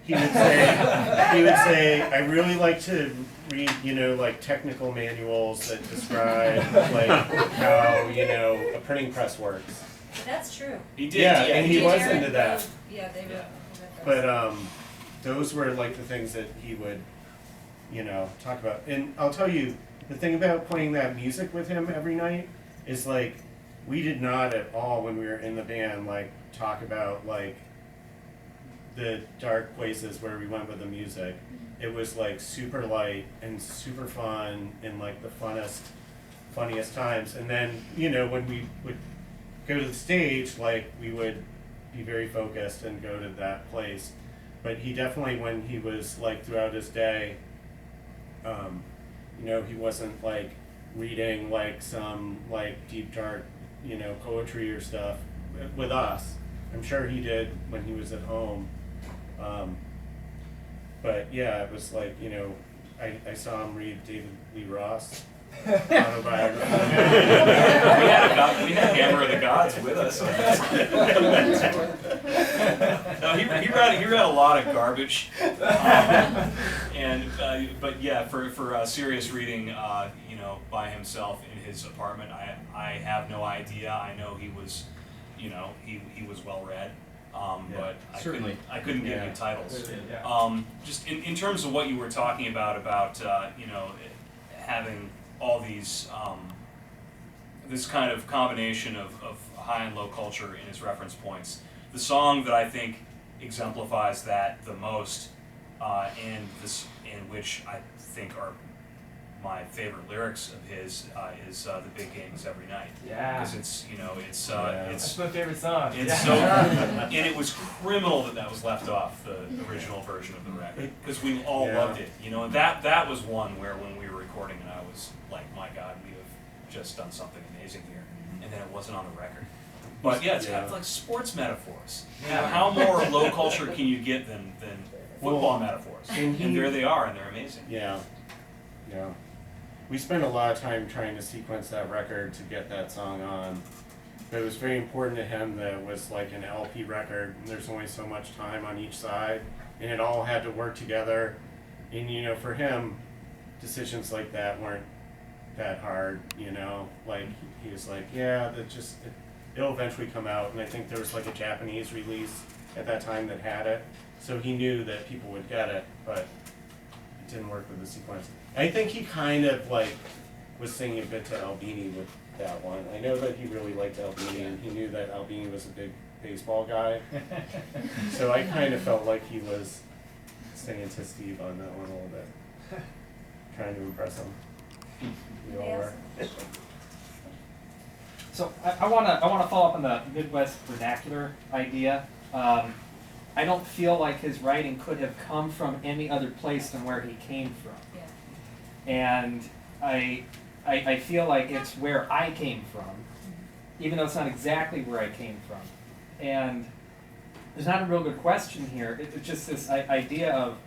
he would say, I really like to read, like technical manuals that describe like how, a printing press works. That's true. He did. Yeah, Yeah, and he was into that. Yeah, they were. But those were like the things that he would, talk about. And I'll tell you, the thing about playing that music with him every night is like, we did not at all when we were in the band like talk about like the dark places where we went with the music. It was like super light and super fun and like the funniest times. And then, when we would go to the stage, like we would be very focused and go to that place. But he definitely, when he was like throughout his day, he wasn't like reading like some like deep dark, poetry or stuff with us. I'm sure he did when he was at home. But yeah, it was like, I saw him read David Lee Ross autobiography. We had Hammer of the Gods with us. No, he read a lot of garbage, but yeah, for serious reading, by himself in his apartment, I have no idea. I know he was, he was well read. But I couldn't give you titles. Just in terms of what you were talking about having all these this kind of combination of high and low culture in his reference points. The song that I think exemplifies that the most, and which I think are my favorite lyrics of his is "The Big Game Is Every Night." Yeah. Because it's that's my favorite song. It's so, and it was criminal that was left off the original version of the record because we all loved it. And that was one where when we were recording and I was like, my God, we have just done something amazing here, and then it wasn't on the record. But yeah, it's kind of like sports metaphors. Yeah. How more low culture can you get than football metaphors? And there they are, and they're amazing. Yeah. We spent a lot of time trying to sequence that record to get that song on. But it was very important to him that it was like an LP record, and there's only so much time on each side, and it all had to work together. And for him, decisions like that weren't that hard, Like, he was like, it'll eventually come out. And I think there was like a Japanese release at that time that had it. So he knew that people would get it, but it didn't work with the sequence. I think he kind of like was singing a bit to Albini with that one. I know that he really liked Albini, and he knew that Albini was a big baseball guy. So I kind of felt like he was singing to Steve on that one a little bit, trying to impress him. You all were. So I want to follow up on the Midwest vernacular idea. I don't feel like his writing could have come from any other place than where he came from. And I feel like it's where I came from, even though it's not exactly where I came from. And there's not a real good question here. It's just this idea of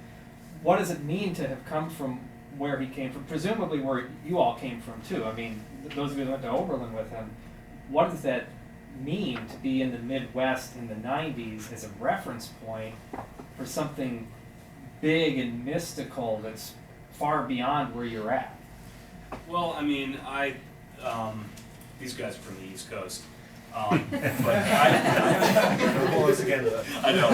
what does it mean to have come from where he came from, presumably where you all came from too. I mean, those of you that went to Oberlin with him, what does that mean to be in the Midwest in the 90s as a reference point for something big and mystical that's far beyond where you're at? Well, I mean, these guys are from the East Coast, but I know.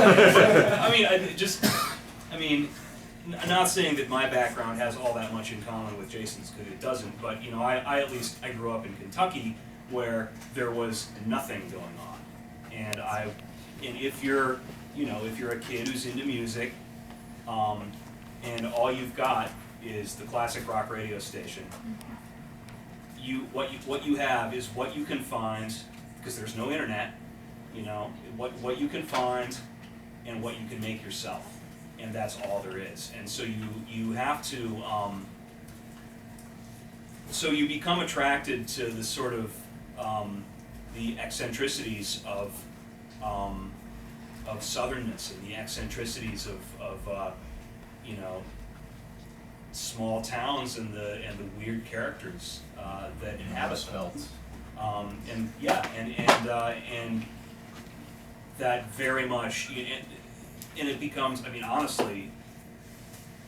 I'm not saying that my background has all that much in common with Jason's, because it doesn't. But I grew up in Kentucky, where there was nothing going on, and if you're a kid who's into music, and all you've got is the classic rock radio station. What you have is what you can find, because there's no internet. What you can find and what you can make yourself, and that's all there is. And so you have to. So you become attracted to the sort of the eccentricities of southernness and the eccentricities of small towns and the weird characters that inhabit them. And that very much, it becomes, I mean, honestly,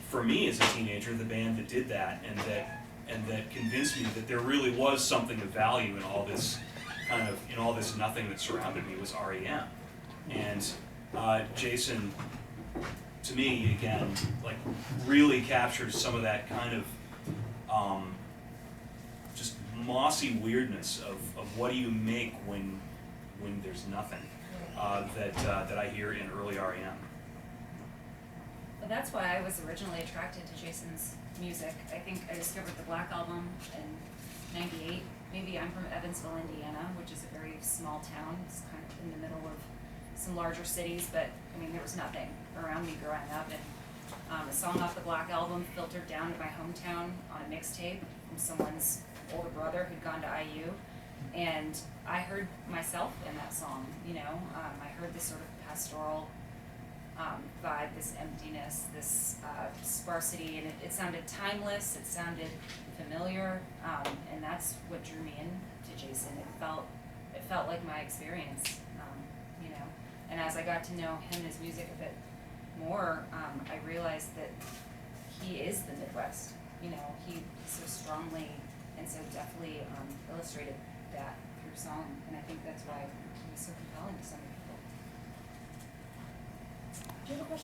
for me as a teenager, the band that did that and that convinced me that there really was something of value in all this nothing that surrounded me was REM. And Jason, to me, again, like really captures some of that kind of just mossy weirdness of what do you make when there's nothing that I hear in early REM. Well, that's why I was originally attracted to Jason's music. I think I discovered the Black Album in '98. Maybe I'm from Evansville, Indiana, which is a very small town. It's kind of in the middle of some larger cities, but I mean, there was nothing around me growing up. And a song off the Black Album filtered down to my hometown on a mixtape from someone's older brother who'd gone to IU. And I heard myself in that song, you know. I heard this sort of pastoral vibe, this emptiness, this sparsity, and it sounded timeless, it sounded familiar, and that's what drew me in to Jason. It felt like my experience, you know. And as I got to know him and his music a bit more, I realized that he is the Midwest. You know, he so strongly and so deftly illustrated that through song, and I think that's why he was so compelling to so many people. Do you have a question?